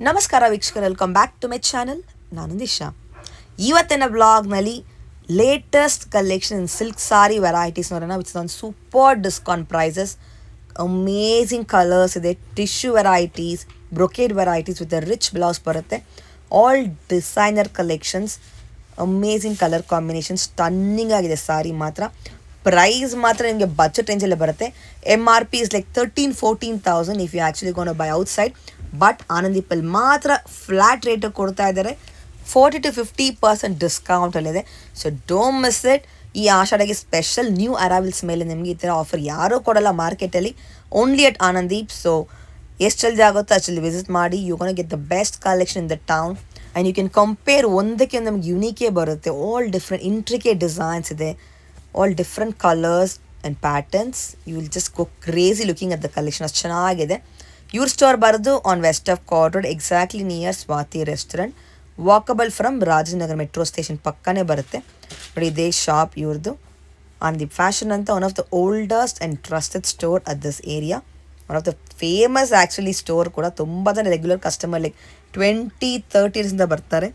ನಮಸ್ಕಾರ ವೀಕ್ಷಕರು, welcome back to my channel. ನಾನು ದಿಶಾ. ಇವತ್ತಿನ ಬ್ಲಾಗ್ನಲ್ಲಿ latest collection in silk sari varieties ನೋಡೋಣ. Which on super discount prices, amazing colours ಇದೆ, tissue varieties, brocade varieties with rich blouse ಬರುತ್ತೆ. All designer collections, amazing colour combination, stunning ಆಗಿದೆ ಸಾರಿ ಮಾತ್ರ. Price ಮಾತ್ರ ನಿಮಗೆ ಬಜೆಟ್ ರೇಂಜಲ್ಲೇ ಬರುತ್ತೆ. MRP is like 13,000-14,000 if you actually gonna buy outside. But ಆನಂದಿಪಲ್ ಮಾತ್ರ ಫ್ಲ್ಯಾಟ್ ರೇಟ್ ಕೊಡ್ತಾ ಇದ್ದಾರೆ. 40-50% ಡಿಸ್ಕೌಂಟಲ್ಲಿದೆ. So don't miss it. ಈ ಆಷಾಢಗೆ ಸ್ಪೆಷಲ್ ನ್ಯೂ ಅರೈವಲ್ಸ್ ಮೇಲೆ ನಿಮಗೆ ಈ ಥರ ಆಫರ್ ಯಾರೂ ಕೊಡಲ್ಲ ಮಾರ್ಕೆಟಲ್ಲಿ, ಓನ್ಲಿ ಅಟ್ ಆನಂದೀಪ್. ಸೊ ಎಷ್ಟು ಜಲ್ದಿ ಆಗುತ್ತೋ ಅಷ್ಟು ಜಲ್ದಿ ವಿಸಿಟ್ ಮಾಡಿ. You gonna get the best collection in the town and you can compare. ಒಂದಕ್ಕೆ ನಮ್ಗೆ ಯುನೀಕೇ ಬರುತ್ತೆ. ಆಲ್ ಡಿಫ್ರೆಂಟ್ ಇಂಟ್ರಿಕೇಟ್ ಡಿಸೈನ್ಸ್ ಇದೆ, all different colours and patterns. You will just go crazy looking at the collection. ಅಷ್ಟು ಚೆನ್ನಾಗಿದೆ. ಇವ್ರ store ಬರೋದು on west of chord road, exactly near Swathi restaurant, walkable from Rajanagara metro station ಪಕ್ಕನೇ ಬರುತ್ತೆ. ನೋಡಿ ಇದೇ shop ಇವ್ರದ್ದು. ಆನಂದೀಪ್ ಫ್ಯಾಷನ್ ಅಂತ one of the oldest and trusted store at this area. One of the famous actually store ಕೂಡ. ತುಂಬ ಜನ ರೆಗ್ಯುಲರ್ ಕಸ್ಟಮರ್, ಲೈಕ್ 20-30 ಇಯರ್ಸಿಂದ ಬರ್ತಾರೆ.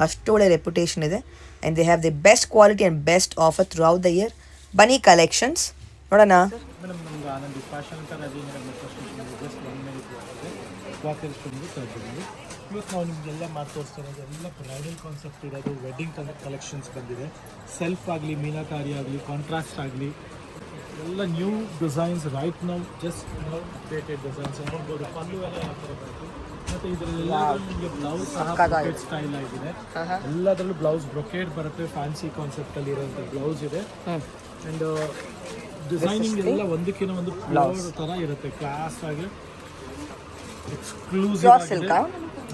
ಅಷ್ಟು ಒಳ್ಳೆ ರೆಪ್ಯುಟೇಷನ್ ಇದೆ. And they have the best quality and best offer through out the year. ಬನ್ನಿ collections ನೋಡೋಣ. Madam, ನಮ್ಗೆ ಆನಂದಿ ಫ್ಯಾಷನ್ ಅಂತ Rajendra metro station just 1 minute ಆಗಿದೆ. ಸ್ವಾತಿರ್ಸ್ಕೊಂಡು ತರ್ತೀವಿ. ಇವತ್ತು ನಾವು ನಿಮಗೆಲ್ಲ ಮಾಡಿ ತೋರಿಸ್ತಿರೋದು ಎಲ್ಲ ಬ್ರೈಡಲ್ ಕಾನ್ಸೆಪ್ಟ್ ಇರೋದು. ವೆಡ್ಡಿಂಗ್ ಕಲೆಕ್ಷನ್ಸ್ ಬಂದಿದೆ. ಸೆಲ್ಫ್ ಆಗಲಿ, ಮೀನಾಕಾರಿ ಆಗಲಿ, ಕಾಂಟ್ರಾಸ್ಟ್ ಆಗಲಿ, ಎಲ್ಲ ನ್ಯೂ ಡಿಸೈನ್ಸ್ ರೈಟ್ ನಾವು ಜಸ್ಟ್ ನಾವು ಅಪ್ಡೇಟೆಡ್ ಡಿಸೈನ್ಸ್ ನೋಡ್ಬೋದು. ಪಲ್ಲು ಎಲ್ಲ ಯಾವ ಥರ ಬರುತ್ತೆ. ಮತ್ತು ಇದರಲ್ಲೆಲ್ಲ ನಿಮಗೆ ಬ್ಲೌಸ್ ಸಹ ಬ್ರೊಕೇಡ್ ಸ್ಟೈಲ್ ಆಗಿದೆ. ಎಲ್ಲದರಲ್ಲೂ ಬ್ಲೌಸ್ ಬ್ರೊಕೇಡ್ ಬರುತ್ತೆ. ಫ್ಯಾನ್ಸಿ ಕಾನ್ಸೆಪ್ಟಲ್ಲಿ ಇರೋಂಥ ಬ್ಲೌಸ್ ಇದೆ. ಆ್ಯಂಡ್ ಡಿಸೈನಿಂಗ್ ಎಲ್ಲ ಒಂದಕ್ಕಿಂತ ಒಂದು ಬ್ಲೌಸ್ ಥರ ಇರುತ್ತೆ. ಕ್ಲಾಸ್ ಆಗಿ ಎಕ್ಸ್ಕ್ಲೂಸಿವ್ ಆಗಿದೆ.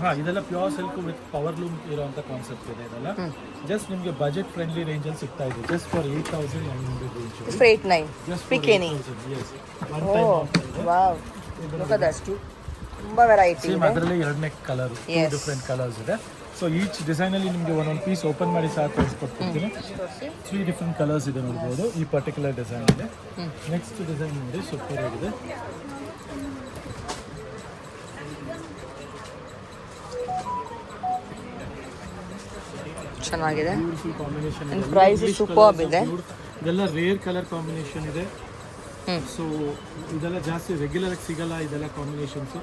ಹಾಂ, ಇದೆಲ್ಲ pure silk with power loom ಇರೋಂಥ ಕಾನ್ಸೆಪ್ಟ್ ಇದೆ. ಇದೆಲ್ಲ ಜಸ್ಟ್ ನಿಮಗೆ ಬಜೆಟ್ ಫ್ರೆಂಡ್ಲಿ ರೇಂಜಲ್ಲಿ ಸಿಗ್ತಾ ಇದೆ. Just for 8,900 range. ತುಂಬ ವೆರೈಟಿ ಇದೆ. ಅದರಲ್ಲಿ 2ನೇ ಕಲರ್, ಡಿಫ್ರೆಂಟ್ ಕಲರ್ಸ್ ಇದೆ. ಸೊ ಈಚ್ ಡಿಸೈನಲ್ಲಿ ನಿಮಗೆ ಒಂದೊಂದು ಪೀಸ್ ಓಪನ್ ಮಾಡಿ ಸಹ ತೋರಿಸ್ಕೊಡ್ತೀನಿ. 3 ಡಿಫ್ರೆಂಟ್ ಕಲರ್ಸ್ ಇದೆ ನೋಡ್ಬೋದು. ಈ ಪರ್ಟಿಕ್ಯುಲರ್ ಡಿಸೈನ್ ಇದೆ. ನೆಕ್ಸ್ಟ್ ಡಿಸೈನ್ ನೋಡಿ, ಸೂಪರ್ ಆಗಿದೆ. ಚೆನ್ನಾಗಿದೆ. ಬ್ಯೂಟಿಫುಲ್ ಕಾಂಬಿನೇಷನ್ ಇದೆ. ಪ್ರೈಸ್ ಸೂಪರ್ ಇದೆ. ಇದೆಲ್ಲ ರೇರ್ ಕಲರ್ ಕಾಂಬಿನೇಷನ್ ಇದೆ. ಸೊ ಇದೆಲ್ಲ ಜಾಸ್ತಿ ರೆಗ್ಯುಲರ್ ಆಗಿ ಸಿಗಲ್ಲ. ಇದೆಲ್ಲ combinations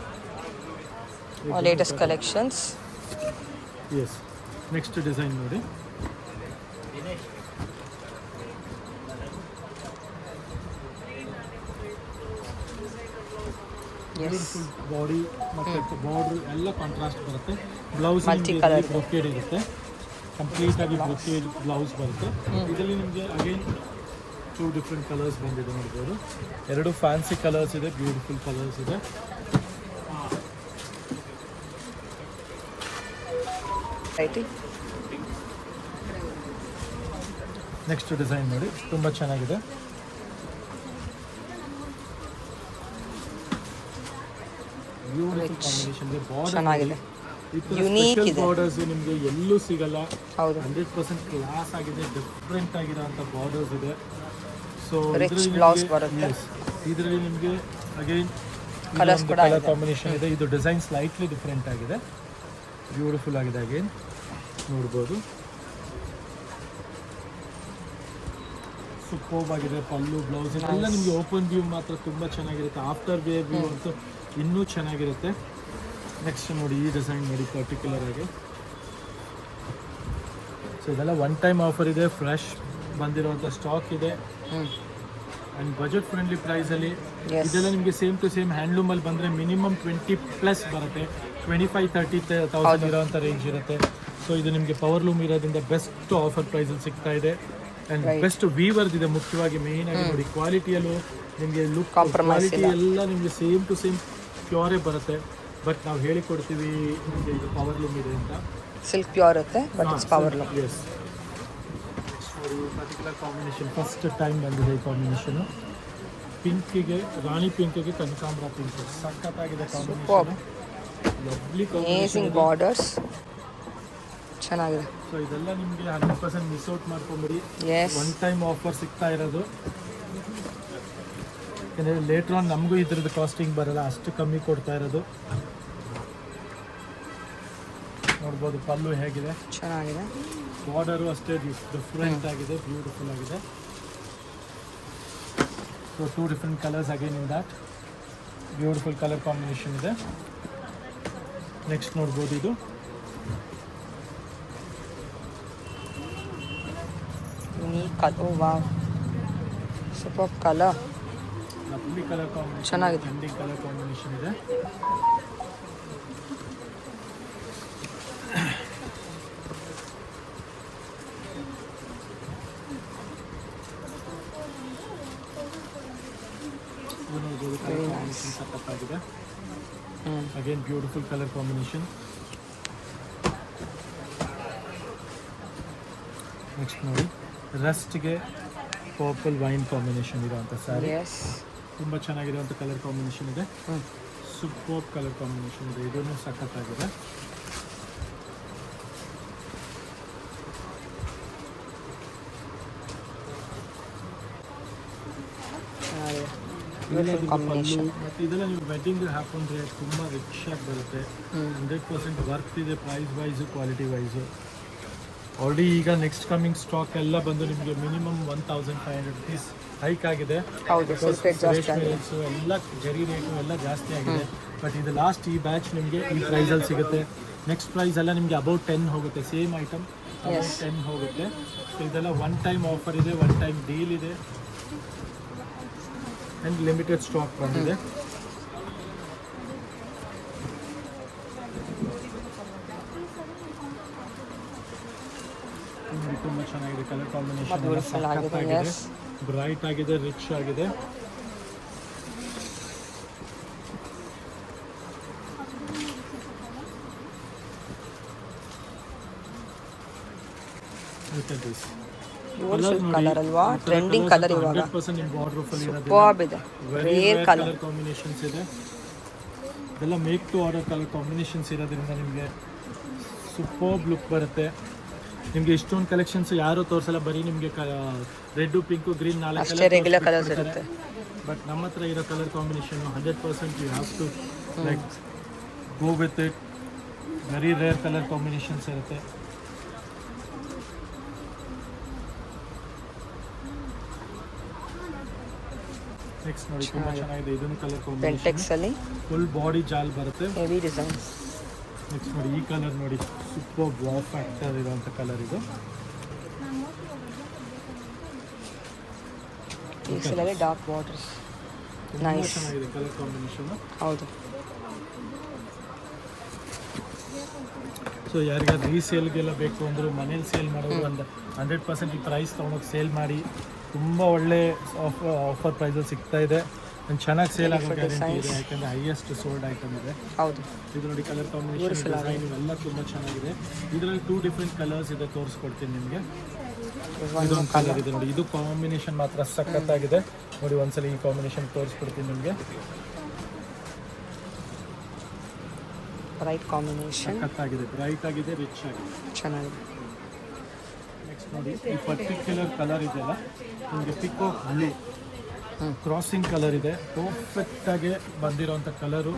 latest collections. Yes, next design ನೋಡಿ. ಬ್ಯೂಟಿಫುಲ್ ಬಾಡಿ ಮತ್ತು ಬಾರ್ಡರ್ ಎಲ್ಲ ಕಾಂಟ್ರಾಸ್ಟ್ ಬರುತ್ತೆ. ಬ್ಲೌಸ್ ಬ್ರೊಕೇಡ್ ಇರುತ್ತೆ. ಕಂಪ್ಲೀಟ್ ಆಗಿ ಬ್ರೊಕೇಡ್ ಬ್ಲೌಸ್ ಬರುತ್ತೆ. ಇದರಲ್ಲಿ ನಿಮಗೆ ಅಗೇನ್ 2 ಡಿಫ್ರೆಂಟ್ ಕಲರ್ಸ್ ಬಂದಿದೆ ನೋಡ್ಬೋದು. 2 ಫ್ಯಾನ್ಸಿ ಕಲರ್ಸ್ ಇದೆ, ಬ್ಯೂಟಿಫುಲ್ ಕಲರ್ಸ್ ಇದೆ. ನೆಕ್ಸ್ಟ್ ಡಿಸೈನ್ ನೋಡಿ, ತುಂಬ ಚೆನ್ನಾಗಿದೆ. ಬ್ಯೂಟಿಫುಲ್ ಕಾಂಬಿನೇಷನ್ ಇದೆ. ಬಾರ್ಡರ್ ಯುನೀಕ್ ಬಾರ್ಡರ್ಸ್ ನಿಮಗೆ ಎಲ್ಲೂ ಸಿಗಲ್ಲ. 100% ಕ್ಲಾಸ್ ಆಗಿದೆ. ಡಿಫ್ರೆಂಟ್ ಆಗಿರೋಂಥ ಬಾರ್ಡರ್ಸ್ ಇದೆ. ಸೊ ಇದರಲ್ಲಿ ನಿಮಗೆ ಅಗೈನ್ ಕಲರ್ ಕಾಂಬಿನೇಷನ್ ಇದೆ. ಇದು ಡಿಸೈನ್ ಸ್ಲೈಟ್ಲಿ ಡಿಫ್ರೆಂಟ್ ಆಗಿದೆ. ಬ್ಯೂಟಿಫುಲ್ ಆಗಿದೆ. ಅಗೇನ್ ನೋಡ್ಬೋದು, ಸೂಪರ್ಬ್ ಆಗಿದೆ. ಪಲ್ಲು ಬ್ಲೌಸ್ ಎಲ್ಲ ನಿಮಗೆ ಓಪನ್ ವ್ಯೂ ಮಾತ್ರ ತುಂಬ ಚೆನ್ನಾಗಿರುತ್ತೆ. ಆಫ್ಟರ್ ವ್ಯೂ ಅಂತೂ ಇನ್ನೂ ಚೆನ್ನಾಗಿರುತ್ತೆ. ನೆಕ್ಸ್ಟ್ ನೋಡಿ, ಈ ಡಿಸೈನ್ ನೋಡಿ ಪರ್ಟಿಕ್ಯುಲರ್ ಆಗಿ. ಸೊ ಇದೆಲ್ಲ 1 ಟೈಮ್ ಆಫರ್ ಇದೆ. ಫ್ರೆಶ್ ಬಂದಿರೋಂಥ ಸ್ಟಾಕ್ ಇದೆ. ಆ್ಯಂಡ್ ಬಜೆಟ್ ಫ್ರೆಂಡ್ಲಿ ಪ್ರೈಸಲ್ಲಿ ಇದೆಲ್ಲ ನಿಮಗೆ ಸೇಮ್ ಟು ಸೇಮ್ ಹ್ಯಾಂಡ್ಲೂಮಲ್ಲಿ ಬಂದರೆ ಮಿನಿಮಮ್ 20+ ಬರುತ್ತೆ. 25-30,000 ಇರೋಂಥ ರೇಂಜ್ ಇರುತ್ತೆ. ಸೊ ಇದು ನಿಮಗೆ ಪವರ್ ಲೂಮ್ ಇರೋದ್ರಿಂದ ಬೆಸ್ಟ್ ಆಫರ್ ಪ್ರೈಸಲ್ಲಿ ಸಿಗ್ತಾ ಇದೆ. ಆ್ಯಂಡ್ ಬೆಸ್ಟ್ ವೀವರ್ಸ್ ಇದೆ. ಮುಖ್ಯವಾಗಿ ಮೇಯ್ನ್ ಆಗಿ ನೋಡಿ, ಕ್ವಾಲಿಟಿಯಲ್ಲೂ ನಿಮಗೆ ಲುಕ್ ಕ್ವಾಲಿಟಿ ಎಲ್ಲ ನಿಮಗೆ ಸೇಮ್ ಟು ಸೇಮ್ ಪ್ಯೂರೇ ಬರುತ್ತೆ. ಬಟ್ ನಾವು ಹೇಳಿಕೊಡ್ತೀವಿ ನಿಮಗೆ ಇದು ಪವರ್ ಲೂಮ್ ಇದೆ ಅಂತ. ಸಿಲ್ಕ್ ಪ್ಯೂರ್ ಇರುತ್ತೆ, but it's power loom. Yes, particular combination first time ಬಂದಿದೆ. ಈ ಕಾಂಬಿನೇಷನು ಪಿಂಕಿಗೆ, ರಾಣಿ ಪಿಂಕಿಗೆ ಕನಕಾಂಬರ ಪಿಂಕ್, ಸಖತ್ತಾಗಿದೆ ಕಾಂಬಿನೇಷನ್. ಲವ್ಲಿ ಕಾಂಬಿನೇಷನ್, ಬಾರ್ಡರ್ಸ್ ಚೆನ್ನಾಗಿದೆ. ಸೊ ಇದೆಲ್ಲ ನಿಮಗೆ 100% ಮಿಸ್ ಔಟ್ ಮಾಡ್ಕೊಂಬಿಡಿ. 1 ಟೈಮ್ ಆಫರ್ ಸಿಗ್ತಾ ಇರೋದು. ಯಾಕಂದರೆ ಲೇಟ್ರ್ ಆನ್ ನಮಗೂ ಇದ್ರದ್ದು ಕಾಸ್ಟಿಂಗ್ ಬರಲ್ಲ, ಅಷ್ಟು ಕಮ್ಮಿ ಕೊಡ್ತಾ ಇರೋದು. ನೋಡ್ಬೋದು ಪಲ್ಲು ಹೇಗಿದೆ, ಚೆನ್ನಾಗಿದೆ. ಬಾರ್ಡರು ಅಷ್ಟೇ ಡಿಫ್ರೆಂಟ್ ಆಗಿದೆ, ಬ್ಯೂಟಿಫುಲ್ ಆಗಿದೆ. So 2 different colours again in that, beautiful colour combination ಇದೆ. ನೆಕ್ಸ್ಟ್ ನೋಡ್ಬೋದು ಇದು wow, super colour, lovely colour combination, ಚೆನ್ನಾಗಿದೆ. ಟ್ರೆಂಡಿಂಗ್ ಕಲರ್ ಕಾಂಬಿನೇಷನ್ ಇದೆ. ಸಖತ್ತಾಗಿದೆ. Again beautiful colour combination. Next ನೋಡಿ ರಸ್ಟ್ಗೆ ಪರ್ಪಲ್ ವೈನ್ ಕಾಂಬಿನೇಷನ್ ಇರುವಂಥ ಸ್ಯಾರಿ, ತುಂಬ ಚೆನ್ನಾಗಿರುವಂಥ ಕಲರ್ ಕಾಂಬಿನೇಷನ್ ಇದೆ. ಸೂಪರ್ ಕಲರ್ ಕಾಂಬಿನೇಷನ್ ಇದೆ, ಇದನ್ನು ಸಖತ್ತಾಗಿದೆ. ಮತ್ತು ಇದೆಲ್ಲ ನೀವು ವೆಡ್ಡಿಂಗ್ ಹಾಕೊಂಡ್ರೆ ತುಂಬ ರಿಚ್ ಆಗಿ ಬರುತ್ತೆ. 100% ವರ್ತ್ ಇದೆ, price wise quality wise. Already ಈಗ ನೆಕ್ಸ್ಟ್ ಕಮಿಂಗ್ ಸ್ಟಾಕ್ ಎಲ್ಲ ಬಂದು ನಿಮಗೆ ಮಿನಿಮಮ್ 1500 ರುಪೀಸ್ ಹೈಕ್ ಆಗಿದೆ. ರೇಷ್ಮೆ ಎಲ್ಲ ಜರಿ ರೇಟು ಎಲ್ಲ ಜಾಸ್ತಿ ಆಗಿದೆ. ಬಟ್ ಇದು ಲಾಸ್ಟ್ ಈ ಬ್ಯಾಚ್ ನಿಮಗೆ ಈ ಪ್ರೈಸಲ್ಲಿ ಸಿಗುತ್ತೆ. ನೆಕ್ಸ್ಟ್ ಪ್ರೈಸ್ ಎಲ್ಲ ನಿಮಗೆ ಅಬೌಟ್ 10 ಹೋಗುತ್ತೆ, ಸೇಮ್ ಐಟಮ್ ಅಬೌಟ್ 10 ಹೋಗುತ್ತೆ. ಸೊ ಇದೆಲ್ಲ ಒನ್ ಟೈಮ್ ಆಫರ್ ಇದೆ, ಒನ್ ಟೈಮ್ ಡೀಲ್ ಇದೆ ಆ್ಯಂಡ್ ಲಿಮಿಟೆಡ್ ಸ್ಟಾಕ್ ಬಂದಿದೆ. ತುಂಬ ಚೆನ್ನಾಗಿದೆ ಕಲರ್ ಕಾಂಬಿನೇಷನ್, ಬ್ರೈಟ್ ಆಗಿದೆ, ರಿಚ್ ಆಗಿದೆ. ಕಲರ್ ಅಲ್ವಾ, ಟ್ರೆಂಡಿಂಗ್ ಕಲರ್ ಇವಾಗ 100% ಬಾರ್ಡರ್ ಫುಲ್ ಸೂಪರ್ ಇದೆ, ರೇರ್ ಕಲರ್ ಕಾಂಬಿನೇಷನ್ಸ್ ಇದೆ. ಇದೆಲ್ಲ make to order colour combinations ಇರೋದ್ರಿಂದ ನಿಮಗೆ ಸೂಪರ್ ಲುಕ್ ಬರುತ್ತೆ. ನಿಮಗೆ ಇಷ್ಟೊಂದು ಕಲೆಕ್ಷನ್ಸ್ ಯಾರು ತೋರಿಸಲ್ಲ, ಬರೀ ನಿಮಗೆ red, pink, green 4 regular colours ಇರುತ್ತೆ. ಬಟ್ ನಮ್ಮ ಹತ್ರ ಇರೋ colour combination 100% you have to like go with it. Very rare colour combinations ಇರುತ್ತೆ. ನೆಕ್ಸ್ಟ್ ನೋಡಿ ತುಂಬ ಚೆನ್ನಾಗಿದೆ, ಇದನ್ನು ಕಲರ್ ಕಾಂಬಿನೇಷನ್ ಫುಲ್ ಬಾಡಿ ಜಾಲ್ ಬರುತ್ತೆ, ಹೆವಿ ಡಿಸೈನ್ಸ್. ನೆಕ್ಸ್ಟ್ ನೋಡಿ ಈ ಕಲರ್ ನೋಡಿ, ಸೂಪರ್ ವಾವ್ ಫ್ಯಾಕ್ಟರ್ ಇರುವಂಥ ಕಲರ್ ಇದು. ಈ ಡಾರ್ಕ್ ಬಾರ್ಡರ್ಸ್ ನೈಸ್, ಚೆನ್ನಾಗಿದೆ ಕಲರ್ ಕಾಂಬಿನೇಷನ್. ಹೌದು. ಸೊ ಯಾರಿಗಾದ್ರು ರೀಸೇಲ್ಗೆಲ್ಲ ಬೇಕು ಅಂದರೂ ಮನೇಲಿ ಸೇಲ್ ಮಾಡೋದು ಒಂದು 100% ಈ ಪ್ರೈಸ್ ತೊಗೊಂಡೋಗಿ ಸೇಲ್ ಮಾಡಿ ತುಂಬ ಒಳ್ಳೆ ಆಫರ್ ಪ್ರೈಸಲ್ಲಿ ಸಿಗ್ತಾ ಇದೆ. ಚೆನ್ನಾಗಿ ಸೇಲ್ ಆಗೋ ಗ್ಯಾರಂಟಿ ಇದೆ, ಯಾಕಂದರೆ ಹೈಯೆಸ್ಟ್ ಸೋಲ್ಡ್ ಐಟಮ್ ಇದೆ. ಹೌದು. ಇದು ನೋಡಿ ಕಲರ್ ಕಾಂಬಿನೇಷನ್, ಡಿಸೈನ್ ಇವೆಲ್ಲ ತುಂಬ ಚೆನ್ನಾಗಿದೆ. ಇದರಲ್ಲಿ 2 ಡಿಫ್ರೆಂಟ್ ಕಲರ್ಸ್ ಇದೆ, ತೋರಿಸ್ಕೊಡ್ತೀನಿ ನಿಮಗೆ. ಇದೊಂದು ಕಲರ್ ಇದೆ ನೋಡಿ, ಇದು ಕಾಂಬಿನೇಷನ್ ಮಾತ್ರ ಸಖತ್ತಾಗಿದೆ ನೋಡಿ. ಒಂದ್ಸಲ ಈ ಕಾಂಬಿನೇಷನ್ ತೋರಿಸ್ಕೊಡ್ತೀನಿ ನಿಮಗೆ. ಬ್ರೈಟ್ ಕಾಂಬಿನೇಷನ್, ಸಖತ್ತಾಗಿದೆ, ಬ್ರೈಟ್ ಆಗಿದೆ, ರಿಚ್ ಆಗಿದೆ, ಚೆನ್ನಾಗಿದೆ. ನೆಕ್ಸ್ಟ್ ನೋಡಿ ಈ ಪರ್ಟಿಕ್ಯುಲರ್ ಕಲರ್ ಇದೆಯಲ್ಲ ನಿಮಗೆ ಪಿಕಾಕ್ ಬ್ಲೂ ಕ್ರಾಸಿಂಗ್ ಕಲರ್ ಇದೆ, ಪರ್ಫೆಕ್ಟಾಗಿ ಬಂದಿರೋಂಥ ಕಲರು.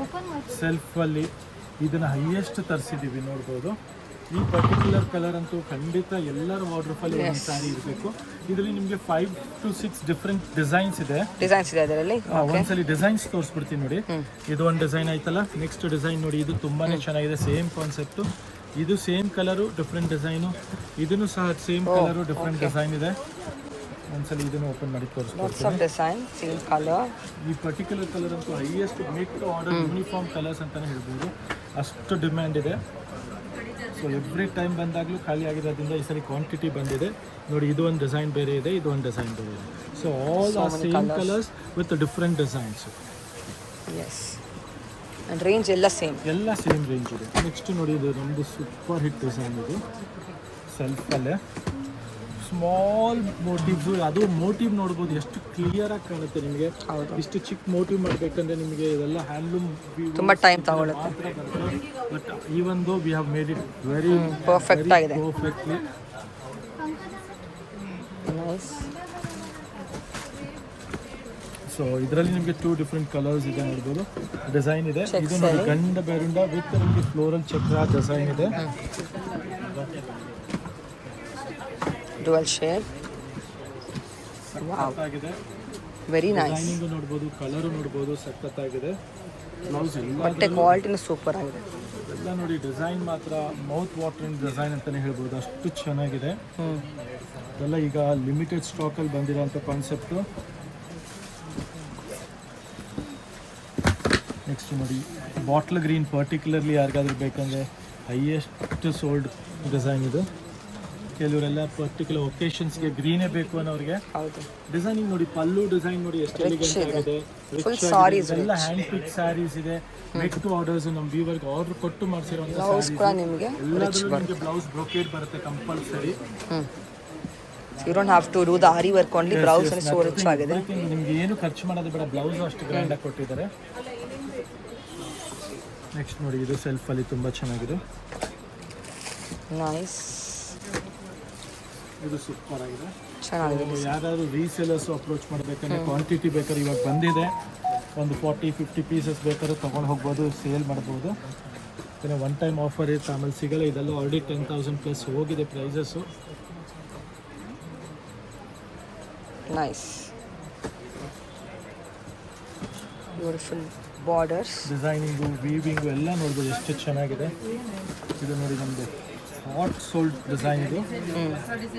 ಸೆಲ್ಫಲ್ಲಿ ಇದನ್ನು ಹೈಯೆಸ್ಟ್ ತರಿಸಿದ್ದೀವಿ, ನೋಡ್ಬೋದು. ಈ ಪರ್ಟಿಕ್ಯುಲರ್ ಕಲರ್ ಅಂತೂ ಖಂಡಿತ ಎಲ್ಲರ ವಾರ್ಡ್ರೋಬಲ್ಲಿ ಒಂದು ಸ್ಯಾರಿ ಇರಬೇಕು. ಇದರಲ್ಲಿ ನಿಮಗೆ 5 to 6 ಡಿಫ್ರೆಂಟ್ ಡಿಸೈನ್ಸ್ ಇದೆ. ಅದರಲ್ಲಿ ಒಂದ್ಸಲಿ ಡಿಸೈನ್ಸ್ ತೋರಿಸ್ಬಿಡ್ತೀನಿ ನೋಡಿ. ಇದು ಒಂದು ಡಿಸೈನ್ ಆಯ್ತಲ್ಲ, ನೆಕ್ಸ್ಟ್ ಡಿಸೈನ್ ನೋಡಿ, ಇದು ತುಂಬಾನೇ ಚೆನ್ನಾಗಿದೆ. ಸೇಮ್ ಕಾನ್ಸೆಪ್ಟು, ಇದು ಸೇಮ್ ಕಲರು, ಡಿಫ್ರೆಂಟ್ ಡಿಸೈನು. ಇದನ್ನು ಸಹ ಸೇಮ್ ಕಲರು, ಡಿಫ್ರೆಂಟ್ ಡಿಸೈನ್ ಇದೆ. ಒಂದ್ಸಲಿ ಇದನ್ನು ಓಪನ್ ಮಾಡಿ ತೋರಿಸ್ಕೊಡ್ತೀನಿ. ಈ ಪರ್ಟಿಕ್ಯುಲರ್ ಕಲರ್ ಅಂತೂ highest make to order uniform colours ಅಂತಲೇ ಹೇಳ್ಬೋದು, ಅಷ್ಟು ಡಿಮ್ಯಾಂಡ್ ಇದೆ. ಸೊ ಎವ್ರಿ ಟೈಮ್ ಬಂದಾಗಲೂ ಖಾಲಿ ಆಗಿರೋದ್ರಿಂದ ಈ ಸರಿ ಕ್ವಾಂಟಿಟಿ ಬಂದಿದೆ ನೋಡಿ. ಇದು ಒಂದು ಡಿಸೈನ್ ಬೇರೆ ಇದೆ, ಇದು ಒಂದು ಡಿಸೈನ್ ಬೇರೆ ಇದೆ. So all are same colours with different designs. Range ಎಲ್ಲ ಸೇಮ್ ರೇಂಜ್ ಇದೆ. ನೆಕ್ಸ್ಟ್ ನೋಡಿ, ಇದು ನಮ್ಮದು ಸೂಪರ್ ಹಿಟ್ ಡಿಸೈನ್. ಇದು ಸೆಲ್ಫಲ್ಲೇ ಸ್ಮಾಲ್ ಮೋಟಿವ್ಸು, ಅದು ಮೋಟಿವ್ ನೋಡ್ಬೋದು ಎಷ್ಟು ಕ್ಲಿಯರಾಗಿ ಕಾಣುತ್ತೆ ನಿಮಗೆ. ಇಷ್ಟು ಚಿಕ್ಕ ಮೋಟಿವ್ ಮಾಡಬೇಕಂದ್ರೆ ನಿಮಗೆ ಇದೆಲ್ಲ ಹ್ಯಾಂಡ್ಲೂಮ್ ತುಂಬ ಟೈಮ್ ತಗೊಳುತ್ತೆ. But even though we have made it very perfect ಆಗಿದೆ, ಪರ್ಫೆಕ್ಟ್ಲಿ. ಸೊ ಇದರಲ್ಲಿ ನಿಮಗೆ 2 ಡಿಫ್ರೆಂಟ್ ಕಲರ್ಸ್ ಇದೆ ನೋಡ್ಬೋದು, ಡಿಸೈನ್ ಇದೆ. Checks ಇದು ನೋಡಿ ಅಲ್ಲಿ. ಗಂಡ ಬೆರುಂಡ ವಿತ್ ನಿಮಗೆ ಫ್ಲೋರಲ್ ಚಕ್ರ ಡಿಸೈನ್ ಇದೆ. Dual shade. ವಾವ್, ಆಗಿದೆ ವೆರಿ ನೈಸ್. ಡಿಸೈನಿಂಗ್ ನೋಡ್ಬೋದು, ಕಲರ್ ನೋಡ್ಬೋದು, ಸಖತ್ತಾಗಿದೆ. ಬ್ಲೌಸ್ ಬಟ್ಟೆ ಕ್ವಾಲಿಟಿನೂ ಸೂಪರ್ ಆಗಿದೆ. ಎಲ್ಲ ನೋಡಿ ಡಿಸೈನ್ ಮಾತ್ರ ಮೌತ್ ವಾಟರಿಂಗ್ ಡಿಸೈನ್ ಅಂತಾನೆ ಹೇಳ್ಬೋದು, ಅಷ್ಟು ಚೆನ್ನಾಗಿದೆ. ಇದೆಲ್ಲ ಈಗ ಲಿಮಿಟೆಡ್ ಸ್ಟಾಕಲ್ಲಿ ಬಂದಿರೋಂಥ ಕಾನ್ಸೆಪ್ಟು. ನೆಕ್ಸ್ಟ್ ನೋಡಿ ಬಾಟ್ಲ್ ಗ್ರೀನ್, ಪರ್ಟಿಕ್ಯುಲರ್ಲಿ ಯಾರಿಗಾದ್ರೂ ಬೇಕಂದರೆ ಹೈಯೆಸ್ಟ್ ಸೋಲ್ಡ್ ಡಿಸೈನ್ ಇದು. ಕೆಲವರೆಲ್ಲ ಪರ್ಟಿಕ್ಯುಲರ್ ಒಕೇಶನ್ಸ್ಗೆ ಗ್ರೀನೇ ಬೇಕು ಅನ್ನೋರಿಗೆ. ಹೌದು, ಡಿಸೈನಿಂಗ್ ನೋಡಿ, ಪಲ್ಲು ಡಿಸೈನ್ ನೋಡಿ ಎಷ್ಟು ಎಲಿಗೆಂಟ್ ಆಗಿದೆ. Full sarees ಎಲ್ಲ ಹ್ಯಾಂಡ್ ಪಿಕ್ ಸ್ಯಾರೀಸ್ ಇದೆ. ಮೇಕ್ ಟು ಆರ್ಡರ್ಸ್ ನಮ್ಮ ವ್ಯೂವರ್ಗೆ ಆರ್ಡರ್ ಕೊಟ್ಟು ಮಾಡಿಸಿರೋಂಥ ಬ್ಲೌಸ್ ಕೂಡ ನಿಮಗೆ ಎಲ್ಲದರಲ್ಲೂ ನಿಮಗೆ ಬ್ಲೌಸ್ ಬ್ರೊಕೇಡ್ ಬರುತ್ತೆ compulsory. You don't have to do the aari work only. Blouse ಅನ್ನು ಸೋ ರಿಚ್ ಆಗಿದೆ. ನಿಮ್ಗೆ ಏನು ಖರ್ಚು ಮಾಡೋದು ಬೇಡ, ಬ್ಲೌಸ್ ಅಷ್ಟು ಗ್ರ್ಯಾಂಡಾಗಿ ಕೊಟ್ಟಿದ್ದಾರೆ. ನೆಕ್ಸ್ಟ್ ನೋಡಿ ಇದು ಸೆಲ್ಫಲ್ಲಿ ತುಂಬ ಚೆನ್ನಾಗಿದೆ. ನೈಸ್, ಇದು ಸೂಪರ್ ಆಗಿದೆ. ಚೆನ್ನಾಗಿದೆ. ಯಾರಾದರೂ ರೀಸೇಲರ್ಸು ಅಪ್ರೋಚ್ ಮಾಡಬೇಕಂದ್ರೆ ಕ್ವಾಂಟಿಟಿ ಬೇಕಾದ್ರೆ ಇವಾಗ ಬಂದಿದೆ, ಒಂದು 40-50 ಪೀಸಸ್ ಬೇಕಾದ್ರೆ ತೊಗೊಂಡು ಹೋಗ್ಬೋದು, ಸೇಲ್ ಮಾಡ್ಬೋದು. ಯಾಕಂದರೆ ಒನ್ ಟೈಮ್ ಆಫರ್ ಇರುತ್ತೆ, ಆಮೇಲೆ ಸಿಗಲ್ಲ. ಇದೆಲ್ಲ ಆಲ್ರೆಡಿ 10,000 ಪ್ಲಸ್ ಹೋಗಿದೆ prices. Nice, beautiful borders. Designing, weaving ಎಲ್ಲ ನೋಡ್ಬೋದು ಎಷ್ಟು ಚೆನ್ನಾಗಿದೆ. ಇದು ನೋಡಿ ನಮ್ಮದು ಹಾಟ್ ಸೋಲ್ಡ್ ಡಿಸೈನ್ ಇದು.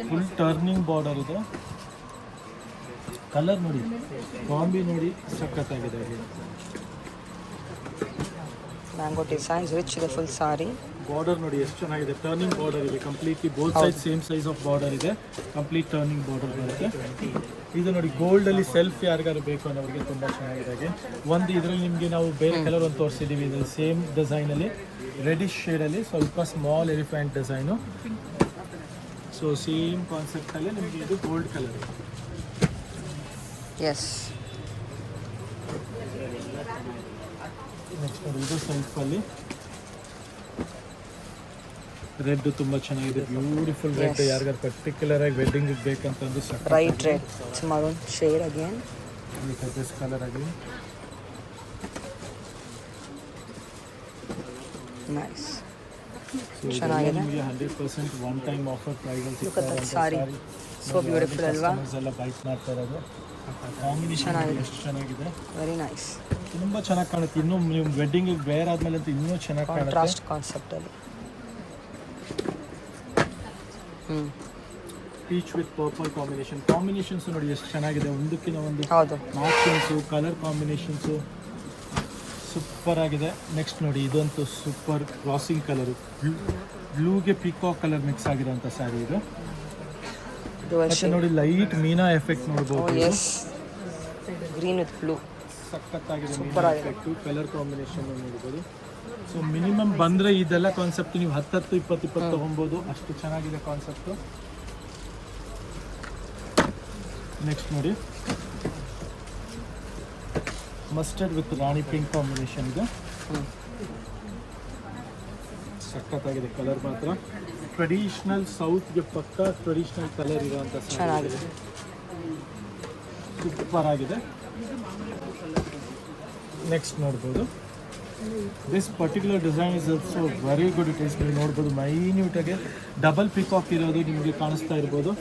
ಫುಲ್ ಟರ್ನಿಂಗ್ ಬಾರ್ಡರ್ ಇದೆ. ಕಲರ್ ನೋಡಿ, ಕಾಂಬಿ ನೋಡಿ, ಸಖತ್ತಾಗಿದೆ. ಮ್ಯಾಂಗೋ ಡಿಸೈನ್ಸ್ ರಿಚ್ ಇದೆ. ಫುಲ್ ಸಾರಿ ಬಾರ್ಡರ್ ನೋಡಿ ಎಷ್ಟು ಚೆನ್ನಾಗಿದೆ. ಟರ್ನಿಂಗ್ ಬಾರ್ಡರ್ ಇದೆ completely. Both side same size of border ಇದೆ. ಕಂಪ್ಲೀಟ್ ಟರ್ನಿಂಗ್ ಬಾರ್ಡರ್ ಬರುತ್ತೆ. ಇದು ನೋಡಿ ಗೋಲ್ಡಲ್ಲಿ ಸೆಲ್ಫ್ ಯಾರಿಗಾರು ಬೇಕು ಅನ್ನೋರಿಗೆ ತುಂಬ ಚೆನ್ನಾಗಿದೆ. ಒಂದು ಇದರಲ್ಲಿ ನಿಮಗೆ ನಾವು ಬೇರೆ ಕಲರ್ ಒಂದು ತೋರಿಸಿದ್ದೀವಿ. ಇದು ಸೇಮ್ ಡಿಸೈನಲ್ಲಿ ರೆಡಿಶ್ ಶೇಡಲ್ಲಿ ಸ್ವಲ್ಪ small elephant design. So same ಕಾನ್ಸೆಪ್ಟಲ್ಲಿ ನಿಮಗೆ ಇದು ಗೋಲ್ಡ್ ಕಲರ್. ಎಸ್, ನೆಕ್ಸ್ಟ್ ನೋಡಿ ಇದು ಸೆಲ್ಫಲ್ಲಿ ರೆಡ್ ತುಂಬ ಚೆನ್ನಾಗಿದೆ. Beautiful red. ಯಾರಿಗಾರು ಪರ್ಟಿಕ್ಯುಲರ್ ಆಗಿ ವೆಡ್ಡಿಂಗ್ ಬೇಕಂತಂದು bright red, maroon shade again. This colour ಆಗಲಿ. ನೈಸ್, ಚೆನ್ನಾಗಿದೆ. ನಿಮಗೆ 100% ಒನ್ ಟೈಮ್ ಆಫರ್ ಪ್ರೈಸಲ್ಲಿ Look at that saree. So beautiful ಅಲ್ವಾ? ಎಲ್ಲ ಬೈಕ್ ಮಾಡ್ತಾ ಇರೋದು. ಕಾಂಬಿನೇಷನ್ ಎಷ್ಟು ಚೆನ್ನಾಗಿದೆ. Very nice. ತುಂಬ ಚೆನ್ನಾಗಿ ಕಾಣುತ್ತೆ. ಇನ್ನೂ ನೀವು ವೆಡ್ಡಿಂಗಿಗೆ ವೇರ್ ಆದಮೇಲೆ ಅಂತ ಇನ್ನೂ ಚೆನ್ನಾಗಿ ಕಾಣುತ್ತೆ. ಕಾಂಟ್ರಾಸ್ಟ್ ಕಾನ್ಸೆಪ್ಟಲ್ಲಿ. ಪೀಚ್ ವಿತ್ ಪರ್ಪಲ್ ಕಾಂಬಿನೇಷನ್ಸ್ ನೋಡಿ ಎಷ್ಟು ಚೆನ್ನಾಗಿದೆ. ಒಂದಕ್ಕಿಂತ ಒಂದು ಹೌದು, ಮ್ಯಾಚಿಂಗ್ಸು, ಕಲರ್ ಕಾಂಬಿನೇಷನ್ಸು ಸೂಪರ್ ಆಗಿದೆ. ನೆಕ್ಸ್ಟ್ ನೋಡಿ ಇದಂತೂ ಸೂಪರ್ ಕ್ರಾಸಿಂಗ್ ಕಲರು. ಬ್ಲೂಗೆ ಪಿಕಾಕ್ ಕಲರ್ ಮಿಕ್ಸ್ ಆಗಿರೋಂಥ ಸ್ಯಾರಿ ಇದು. ಮತ್ತೆ ನೋಡಿ ಲೈಟ್ ಮೀನಾ ಎಫೆಕ್ಟ್ ನೋಡ್ಬೋದು. ಎಸ್, ಗ್ರೀನ್ ವಿತ್ ಬ್ಲೂ ಸಖತ್ತಾಗಿದೆ. ಮೀನಾ ಎಫೆಕ್ಟು, ಕಲರ್ ಕಾಂಬಿನೇಷನ್ ನೋಡ್ಬೋದು. ಸೊ ಮಿನಿಮಮ್ ಬಂದರೆ ಇದೆಲ್ಲ ಕಾನ್ಸೆಪ್ಟ್ ನೀವು 10-20 ತೊಗೊಬೋದು, ಅಷ್ಟು ಚೆನ್ನಾಗಿದೆ ಕಾನ್ಸೆಪ್ಟು. ನೆಕ್ಸ್ಟ್ ನೋಡಿ mustard with rani pink combination ಇದೆ. ಸಖತ್ತಾಗಿದೆ ಕಲರ್ ಮಾತ್ರ. ಟ್ರೆಡಿಷ್ನಲ್ ಸೌತ್ಗೆ ಪಕ್ಕ ಟ್ರೆಡಿಷ್ನಲ್ ಕಲರ್ ಇರೋಂಥ ಚೆನ್ನಾಗಿದೆ. ಸೂಪರ್ ಆಗಿದೆ. ನೆಕ್ಸ್ಟ್ ನೋಡ್ಬೋದು this particular design is also very good. It is ನೀವು ನೋಡ್ಬೋದು ಮೈನ್ಯೂಟಾಗಿ ಡಬಲ್ ಪಿಕಾಕ್ ಇರೋದು ನಿಮಗೆ ಕಾಣಿಸ್ತಾ ಇರ್ಬೋದು.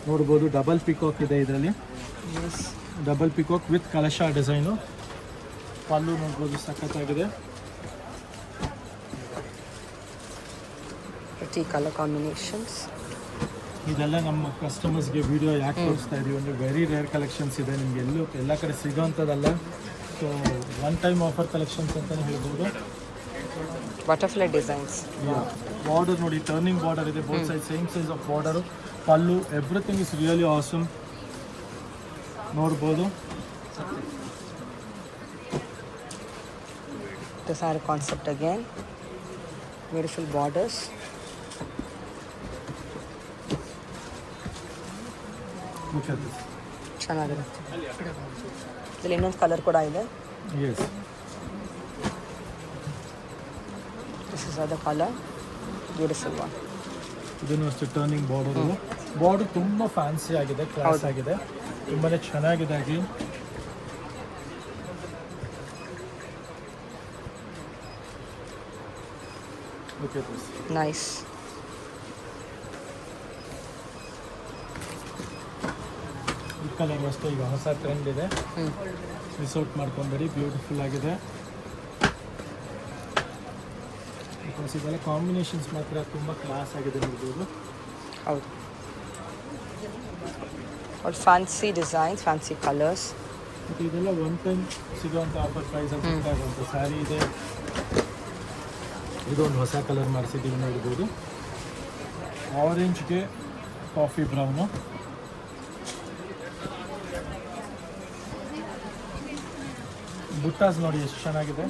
ನೋಡ್ಬೋದು ಡಬಲ್ ಪಿಕಾಕ್ ಇದೆ ಇದರಲ್ಲಿ. ಡಬಲ್ ಪಿಕಾಕ್ ವಿತ್ ಕಲಶ ಡಿಸೈನು. ಪಲ್ಲು ನೋಡ್ಬೋದು ಸಖತ್ತಾಗಿದೆ. Colour combinations. ಇದೆಲ್ಲ ನಮ್ಮ ಕಸ್ಟಮರ್ಸ್ಗೆ ವಿಡಿಯೋ ಯಾಕೆ ತೋರಿಸ್ತಾ ಇದೀವಿ ಅಂದರೆ ವೆರಿ ರೇರ್ ಕಲೆಕ್ಷನ್ಸ್ ಇದೆ, ನಿಮ್ಗೆ ಎಲ್ಲ ಕಡೆ ಸಿಗೋವಂಥದ್ದಲ್ಲ. So one time offer collections ಅಂತಲೇ ಹೇಳ್ಬೋದು. Butterfly designs. ಬಾರ್ಡರ್ ನೋಡಿ, ಟರ್ನಿಂಗ್ ಬಾರ್ಡರ್ ಇದೆ. Both side same size of border. Pallu everything is really awesome. ನೋಡ್ಬೋದು. This are concept again. Beautiful borders. Look at this. ಚೆನ್ನಾಗಿದೆ. ಇದರಲ್ಲಿ ಇನ್ನೊಂದು ಕಲರ್ ಕೂಡ ಇದೆ. Yes. This is other color. Beautiful one. ಇದನ್ನು ಅಷ್ಟೇ ಟರ್ನಿಂಗ್ ಬಾರ್ಡರ್ ಇದೆ. ಬಾರ್ಡರ್ ತುಂಬ ಫ್ಯಾನ್ಸಿ ಆಗಿದೆ, ಕ್ಲಾಸ್ ಆಗಿದೆ, ತುಂಬಾ ಚೆನ್ನಾಗಿದೆ. Again okay please. ನೈಸ್. ಈ ಕಲರ್ ಅಷ್ಟೇ ಈಗ ಹೊಸ ಟ್ರೆಂಡ್ ಇದೆ, ಮಿಸ್ ಔಟ್ ಮಾಡ್ಕೊಂಬೇಡಿ, ಬ್ಯೂಟಿಫುಲ್ ಆಗಿದೆ. ಬಿಕಾಸ್ ಇದೆಲ್ಲ ಕಾಂಬಿನೇಷನ್ಸ್ ಮಾತ್ರ ತುಂಬ ಕ್ಲಾಸ್ ಆಗಿದೆ ನೋಡ್ಬೋದು. ಹೌದು, ಅವ್ರು ಫ್ಯಾನ್ಸಿ ಡಿಸೈನ್ಸ್, ಫ್ಯಾನ್ಸಿ ಕಲರ್ಸ್. ಮತ್ತು ಇದೆಲ್ಲ ಒನ್ ಟೈಮ್ ಸಿಗೋವಂಥ ಆಫರ್ ಪ್ರೈಸಲ್ಲಿ ಸಿಗ್ತಾಗುವಂಥ ಸ್ಯಾರಿ ಇದೆ. ಇದೊಂದು ಹೊಸ ಕಲರ್ ಮಾಡಿಸಿದ್ದೀವಿ ನೋಡ್ಬೋದು, ಆರೆಂಜ್ಗೆ ಕಾಫಿ ಬ್ರೌನು. ಬುಟ್ಟಾಸ್ ನೋಡಿ ಎಷ್ಟು ಚೆನ್ನಾಗಿದೆ.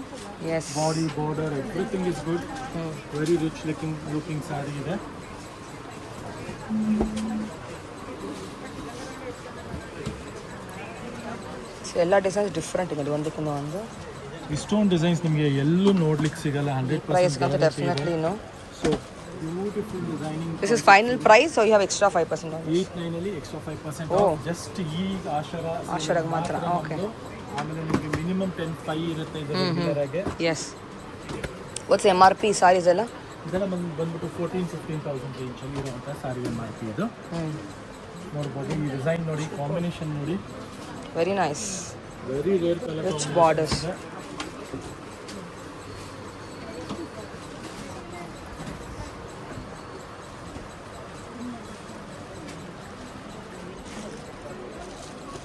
Yes, body border everything is good. Very rich looking sari ಇದೆ. ಎಲ್ಲ ಡಿಸೈನ್ಸ್ ಡಿಫ್ರೆಂಟ್ ಇದೆ ಒಂದಕ್ಕಿಂತ ಒಂದು. ಇಷ್ಟೊಂದು ಡಿಸೈನ್ಸ್ ನಿಮಗೆ ಎಲ್ಲೂ ನೋಡ್ಲಿಕ್ಕೆ ಸಿಗಲ್ಲ. 100% definitely no. So beautiful designing. This is final price, so you have extra 5% off. 89 ಅಲ್ಲಿ ಎಕ್ಸ್ಟ್ರಾ 5% ಜಸ್ಟ್ ಈ ಆಶಾರಾಗ ಮಾತ್ರ. ಓಕೆ. ಆಮೇಲೆ ನಿಮಗೆ ಮಿನಿಮಮ್ 10 ಇರುತ್ತೆ ಇದು ರೆಗ್ಯುಲರಾಗೆ. ಎಸ್. ವಾಟ್ಸ್ MRP ಸಾರೀಸ್ ಎಲ್ಲ? ಇದೆಲ್ಲ ಬಂದ್ಬಿಟ್ಟು 14,000-15,000 ರೇಂಜಲ್ಲಿ ಇರುವಂಥ ಸಾರಿ MRP ಇದು. ನೋಡ್ಬೋದು ಈ ಡಿಸೈನ್ ನೋಡಿ, ಕಾಂಬಿನೇಷನ್ ನೋಡಿ, very nice. Very rare colour, rich borders.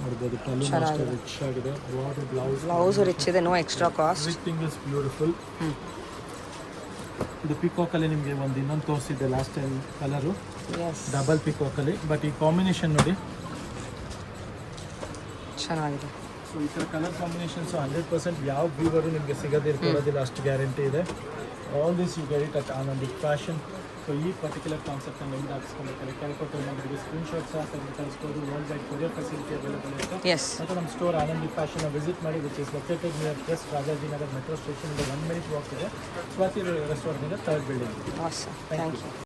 ನೋಡ್ಬೋದು ಪಲ್ಲು ಅಷ್ಟೇ ರಿಚ್ ಆಗಿದೆ. ಬಾರ್ಡರ್ ಬ್ಲೌಸ್ ರಿಚ್ ಇದೆ, no extra cost. Everything is beautiful. ಇದು ಪಿಕಾಕಲ್ಲಿ ನಿಮಗೆ ಒಂದು ಇನ್ನೊಂದು ತೋರಿಸಿದ್ದೆ ಲಾಸ್ಟ್ ಟೈಮ್ ಕಲರು, ಡಬಲ್ ಪಿಕಾಕಲ್ಲಿ. ಬಟ್ ಈ ಕಾಂಬಿನೇಷನ್ ನೋಡಿ ಚೆನ್ನಾಗಿದೆ. ಸೊ ಈ ಥರ ಕಲರ್ ಕಾಂಬಿನೇಷನ್ಸು 100% ಯಾವ ವ್ಯೂವರು ನಿಮಗೆ ಕೊಡೋದಿಲ್ಲ, ಅಷ್ಟು ಗ್ಯಾರಂಟಿ ಇದೆ. All this you get it at ಆನಂದಿಕ್ ಫ್ಯಾಷನ್. ಸೊ ಈ ಪರ್ಟಿಕ್ಯುಲರ್ ಕಾನ್ಸೆಪ್ಟನ್ನು ನಿಮ್ಗೆ ಹಾಕ್ಸ್ಕೊಬೇಕಾದ್ರೆ ಕೆಳಕೊಟ್ಟು ನಮಗೆ ಸ್ಕ್ರೀನ್ಶಾಟ್ಸ್ ಹಾಕಿ ಕಳಿಸ್ಬೋದು. World wide courier facility available ಇರುತ್ತೆ. ಮತ್ತು ನಮ್ಮ ಸ್ಟೋರ್ ಆನಂದಿ ಫ್ಯಾಷನ್ನ ವಿಸಿಟ್ ಮಾಡಿ, which is located near press Rajajinagar metro station. 1 minute walk ಇದೆ, ಸ್ವಾತಿ ರೆಸ್ಟೋರೆಂಟಿಂದ 3rd building. Awesome. Thank you.